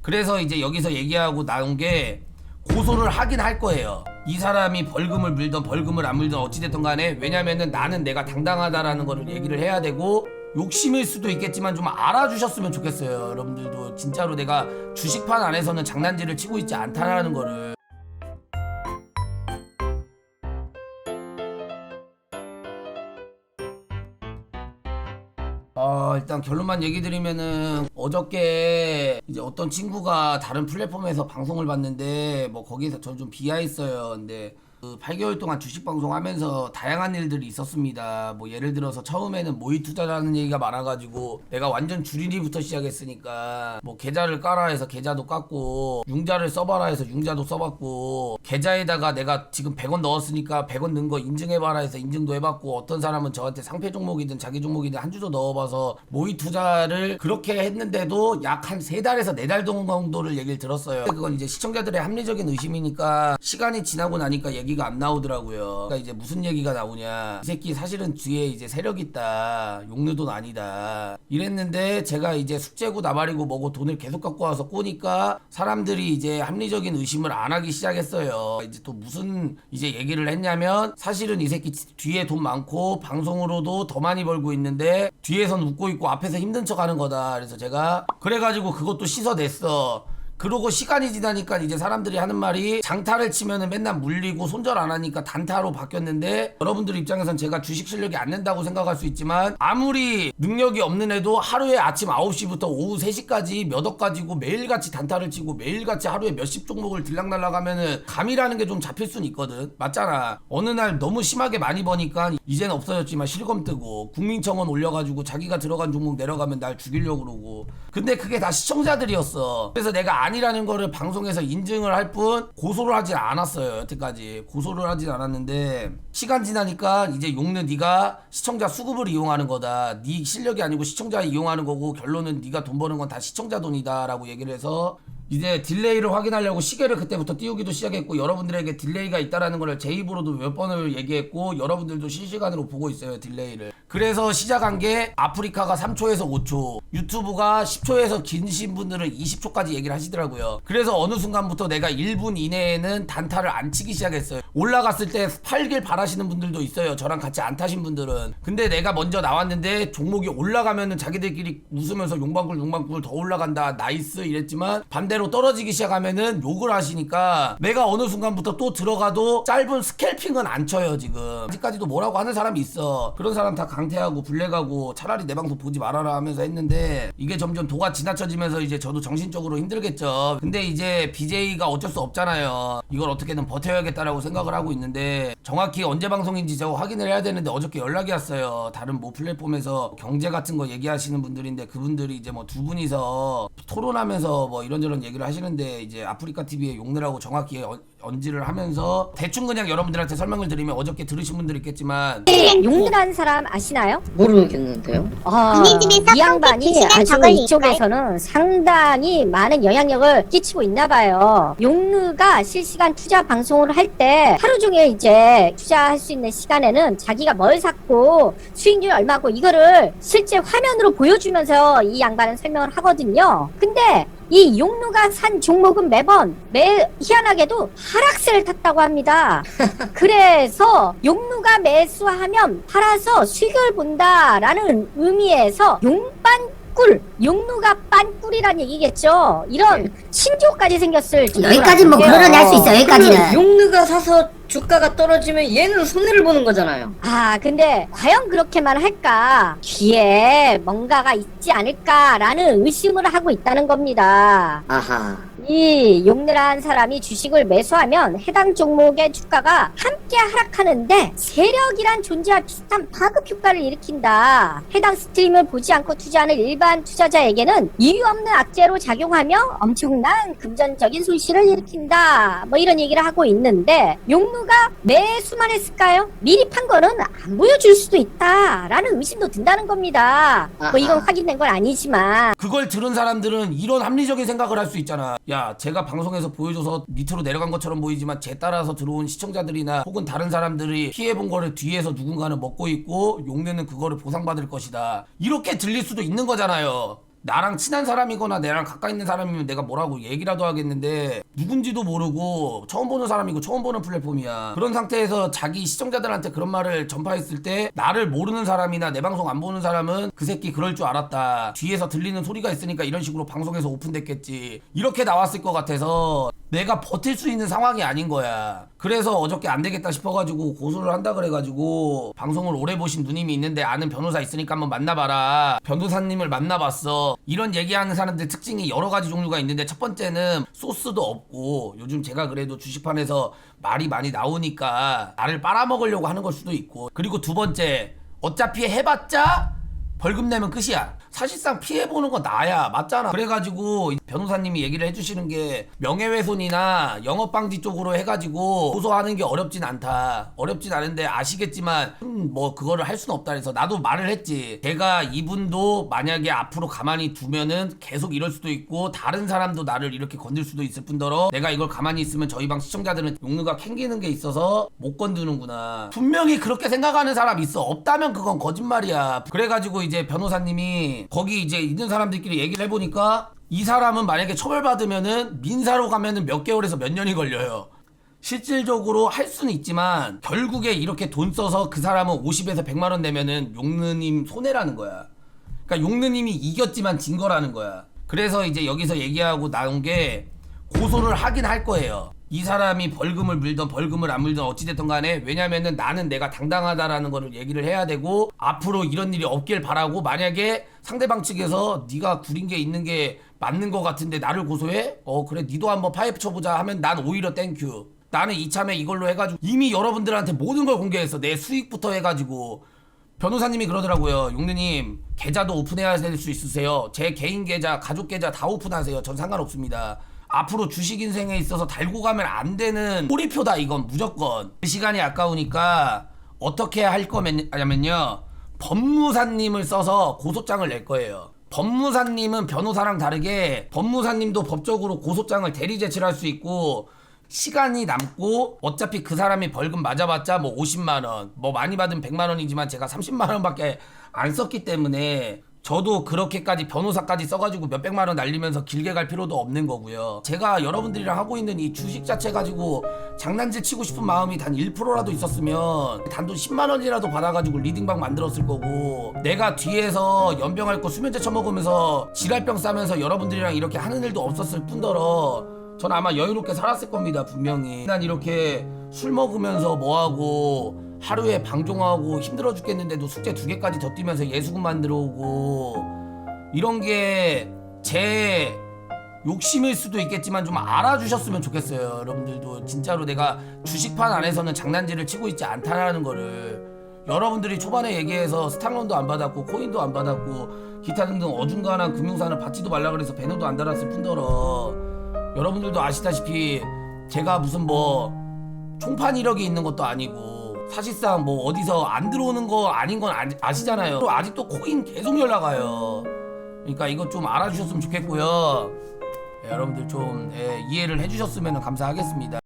그래서 이제 여기서 얘기하고 나온 게 고소를 하긴 할 거예요. 이 사람이 벌금을 물든 벌금을 안 물든 어찌됐든 간에, 왜냐면은 나는 내가 당당하다라는 거를 얘기를 해야 되고, 욕심일 수도 있겠지만 좀 알아주셨으면 좋겠어요. 여러분들도 진짜로 내가 주식판 안에서는 장난질을 치고 있지 않다라는 거를. 일단 결론만 얘기 드리면은, 어저께 이제 어떤 친구가 다른 플랫폼에서 방송을 봤는데 뭐 거기에서 저는 좀 비하했어요. 근데 그 8개월 동안 주식 방송하면서 다양한 일들이 있었습니다. 뭐 예를 들어서 처음에는 모의 투자라는 얘기가 많아가지고 내가 완전 줄이기부터 시작했으니까 뭐 계좌를 까라 해서 계좌도 깠고, 융자를 써봐라 해서 융자도 써봤고, 계좌에다가 내가 지금 100원 넣었으니까 100원 넣은 거 인증해봐라 해서 인증도 해봤고, 어떤 사람은 저한테 상패 종목이든 자기 종목이든 한 주도 넣어봐서 모의 투자를 그렇게 했는데도 약 한 3달에서 4달 정도를 얘기를 들었어요. 그건 이제 시청자들의 합리적인 의심이니까 시간이 지나고 나니까 얘기가 안 나오더라고요. 그러니까 이제 무슨 얘기가 나오냐, 이 새끼 사실은 뒤에 이제 세력 있다, 용르돈 아니다 이랬는데, 제가 이제 숙제고 나발이고 뭐고 돈을 계속 갖고 와서 꼬니까 사람들이 이제 합리적인 의심을 안 하기 시작했어요. 이제 또 무슨 이제 얘기를 했냐면, 사실은 이 새끼 뒤에 돈 많고 방송으로도 더 많이 벌고 있는데 뒤에선 웃고 있고 앞에서 힘든 척 하는 거다. 그래서 제가 그래가지고 그것도 씻어냈어. 그러고 시간이 지나니까 이제 사람들이 하는 말이, 장타를 치면은 맨날 물리고 손절 안 하니까 단타로 바뀌었는데, 여러분들 입장에선 제가 주식 실력이 안 된다고 생각할 수 있지만, 아무리 능력이 없는 애도 하루에 아침 9시부터 오후 3시까지 몇 억 가지고 매일같이 단타를 치고 매일같이 하루에 몇십 종목을 들락날락 하면은 감이라는 게 좀 잡힐 수는 있거든. 맞잖아. 어느 날 너무 심하게 많이 버니까 이제는 없어졌지만 실검 뜨고 국민청원 올려가지고 자기가 들어간 종목 내려가면 날 죽이려고 그러고. 근데 그게 다 시청자들이었어. 그래서 내가 아니라는 거를 방송에서 인증을 할 뿐 고소를 하진 않았어요. 여태까지 고소를 하진 않았는데, 시간 지나니까 이제 용는 네가 시청자 수급을 이용하는 거다, 네 실력이 아니고 시청자 이용하는 거고, 결론은 네가 돈 버는 건 다 시청자 돈이다 라고 얘기를 해서, 이제 딜레이를 확인하려고 시계를 그때부터 띄우기도 시작했고, 여러분들에게 딜레이가 있다라는 걸 제 입으로도 몇 번을 얘기했고, 여러분들도 실시간으로 보고 있어요, 딜레이를. 그래서 시작한 게 아프리카가 3초에서 5초, 유튜브가 10초에서 긴신 분들은 20초까지 얘기를 하시더라고요. 그래서 어느 순간부터 내가 1분 이내에는 단타를 안 치기 시작했어요. 올라갔을 때 팔길 바라시는 분들도 있어요, 저랑 같이 안 타신 분들은. 근데 내가 먼저 나왔는데 종목이 올라가면은 자기들끼리 웃으면서 용방굴 더 올라간다 나이스 이랬지만, 반대로 떨어지기 시작하면은 욕을 하시니까 내가 어느 순간부터 또 들어가도 짧은 스캘핑은 안 쳐요. 지금 아직까지도 뭐라고 하는 사람이 있어. 그런 사람 다 강퇴하고 블랙하고 차라리 내 방송 보지 말아라 하면서 했는데, 이게 점점 도가 지나쳐지면서 이제 저도 정신적으로 힘들겠죠. 근데 이제 BJ가 어쩔 수 없잖아요. 이걸 어떻게든 버텨야겠다라고 생각을 하고 있는데, 정확히 언제 방송인지 저 확인을 해야 되는데, 어저께 연락이 왔어요. 다른 뭐 플랫폼에서 경제 같은 거 얘기하시는 분들인데, 그분들이 이제 뭐 두 분이서 토론하면서 뭐 이런저런 얘기를 하시는데, 이제 아프리카 TV에 용내라고 정확히 언지를 하면서, 대충 그냥 여러분들한테 설명을 드리면, 어저께 들으신 분들 있겠지만, 용드라는 사람 아시나요? 모르겠는데요. 이 양반이 아주 이쪽에서는 상당히 많은 영향력을 끼치고 있나 봐요. 용르가 실시간 투자 방송을 할 때 하루 종일 이제 투자할 수 있는 시간에는 자기가 뭘 샀고 수익률이 얼마고 이거를 실제 화면으로 보여주면서 이 양반은 설명을 하거든요. 근데 이 용루가 산 종목은 매번 희한하게도 하락세를 탔다고 합니다. 그래서 용루가 매수하면 팔아서 수익을 본다라는 의미에서 용루가 빤꿀이란 얘기겠죠. 이런 신조까지 생겼을 여기까지는 뭐 그러려니 할 수 있어. 여기까지는. 용르가 사서 주가가 떨어지면 얘는 손해를 보는 거잖아요. 근데 과연 그렇게만 할까? 뒤에 뭔가가 있지 않을까라는 의심을 하고 있다는 겁니다. 아하. 이 용내라는 사람이 주식을 매수하면 해당 종목의 주가가 함께 하락하는데, 세력이란 존재와 비슷한 파급 효과를 일으킨다. 해당 스트림을 보지 않고 투자하는 일반 투자자에게는 이유 없는 악재로 작용하며 엄청난 금전적인 손실을 일으킨다. 뭐 이런 얘기를 하고 있는데, 용루가 매수만 했을까요? 미리 판 거는 안 보여줄 수도 있다라는 의심도 든다는 겁니다. 뭐 이건 확인된 건 아니지만, 그걸 들은 사람들은 이런 합리적인 생각을 할 수 있잖아. 야, 제가 방송에서 보여줘서 밑으로 내려간 것처럼 보이지만, 제 따라서 들어온 시청자들이나 혹은 다른 사람들이 피해본 거를 뒤에서 누군가는 먹고 있고, 용내는 그거를 보상받을 것이다, 이렇게 들릴 수도 있는 거잖아요. 나랑 친한 사람이거나 나랑 가까이 있는 사람이면 내가 뭐라고 얘기라도 하겠는데 누군지도 모르고 처음 보는 사람이고 처음 보는 플랫폼이야. 그런 상태에서 자기 시청자들한테 그런 말을 전파했을 때 나를 모르는 사람이나 내 방송 안 보는 사람은 그 새끼 그럴 줄 알았다, 뒤에서 들리는 소리가 있으니까 이런 식으로 방송에서 오픈됐겠지, 이렇게 나왔을 것 같아서 내가 버틸 수 있는 상황이 아닌 거야. 그래서 어저께 안 되겠다 싶어가지고 고소를 한다 그래가지고, 방송을 오래 보신 누님이 있는데 아는 변호사 있으니까 한번 만나봐라, 변호사님을 만나봤어. 이런 얘기하는 사람들 특징이 여러 가지 종류가 있는데, 첫 번째는 소스도 없고, 요즘 제가 그래도 주식판에서 말이 많이 나오니까 나를 빨아먹으려고 하는 걸 수도 있고, 그리고 두 번째, 어차피 해봤자 벌금 내면 끝이야. 사실상 피해보는 건 나야. 맞잖아. 그래가지고 변호사님이 얘기를 해주시는 게, 명예훼손이나 영업방지 쪽으로 해가지고 고소하는 게 어렵진 않다. 어렵진 않은데 아시겠지만 뭐 그거를 할 수는 없다 해서 나도 말을 했지. 제가 이분도 만약에 앞으로 가만히 두면은 계속 이럴 수도 있고 다른 사람도 나를 이렇게 건들 수도 있을 뿐더러, 내가 이걸 가만히 있으면 저희 방 시청자들은 용누가 캥기는 게 있어서 못 건드는구나. 분명히 그렇게 생각하는 사람 있어. 없다면 그건 거짓말이야. 그래가지고 이제 변호사님이 거기 이제 있는 사람들끼리 얘기를 해보니까, 이 사람은 만약에 처벌받으면은 민사로 가면은 몇 개월에서 몇 년이 걸려요. 실질적으로 할 수는 있지만 결국에 이렇게 돈 써서 그 사람은 50에서 100만 원 내면은 용느님 손해라는 거야. 그러니까 용느님이 이겼지만 진 거라는 거야. 그래서 이제 여기서 얘기하고 나온 게, 고소를 하긴 할 거예요. 이 사람이 벌금을 물든 벌금을 안 물든 어찌됐든 간에, 왜냐면은 나는 내가 당당하다라는 거를 얘기를 해야 되고, 앞으로 이런 일이 없길 바라고, 만약에 상대방 측에서 네가 구린 게 있는 게 맞는 거 같은데 나를 고소해? 그래 니도 한번 파이프 쳐보자 하면 난 오히려 땡큐. 나는 이참에 이걸로 해가지고 이미 여러분들한테 모든 걸 공개했어. 내 수익부터 해가지고. 변호사님이 그러더라고요. 용느님 계좌도 오픈해야 될 수 있으세요. 제 개인 계좌, 가족 계좌 다 오픈하세요. 전 상관없습니다. 앞으로 주식 인생에 있어서 달고 가면 안 되는 꼬리표다 이건 무조건. 그 시간이 아까우니까 어떻게 할 거냐면요, 법무사님을 써서 고소장을 낼 거예요. 법무사님은 변호사랑 다르게 법무사님도 법적으로 고소장을 대리 제출할 수 있고, 시간이 남고, 어차피 그 사람이 벌금 맞아봤자 뭐 50만원, 뭐 많이 받으면 100만원이지만 제가 30만원밖에 안 썼기 때문에 저도 그렇게까지 변호사까지 써가지고 몇백만원 날리면서 길게 갈 필요도 없는 거고요. 제가 여러분들이랑 하고 있는 이 주식 자체 가지고 장난질 치고 싶은 마음이 단 1%라도 있었으면 단돈 10만원이라도 받아가지고 리딩방 만들었을 거고, 내가 뒤에서 연병 앓고 수면제 처먹으면서 지랄병 싸면서 여러분들이랑 이렇게 하는 일도 없었을 뿐더러 전 아마 여유롭게 살았을 겁니다. 분명히. 난 이렇게 술 먹으면서 뭐하고 하루에 방종하고 힘들어 죽겠는데도 숙제 2개까지 더 뛰면서 예수금 만들어 오고, 이런 게 제 욕심일 수도 있겠지만 좀 알아주셨으면 좋겠어요. 여러분들도 진짜로 내가 주식판 안에서는 장난질을 치고 있지 않다라는 거를. 여러분들이 초반에 얘기해서 스탁론도 안 받았고 코인도 안 받았고 기타 등등 어중간한 금융산을 받지도 말라 그래서 배너도 안 달았을 뿐더러, 여러분들도 아시다시피 제가 무슨 뭐 총판 이력이 있는 것도 아니고, 사실상 뭐 어디서 안 들어오는 거 아닌 건 아시잖아요. 아직도 코인 계속 연락 와요. 그러니까 이거 좀 알아주셨으면 좋겠고요. 여러분들 좀 이해를 해주셨으면 감사하겠습니다.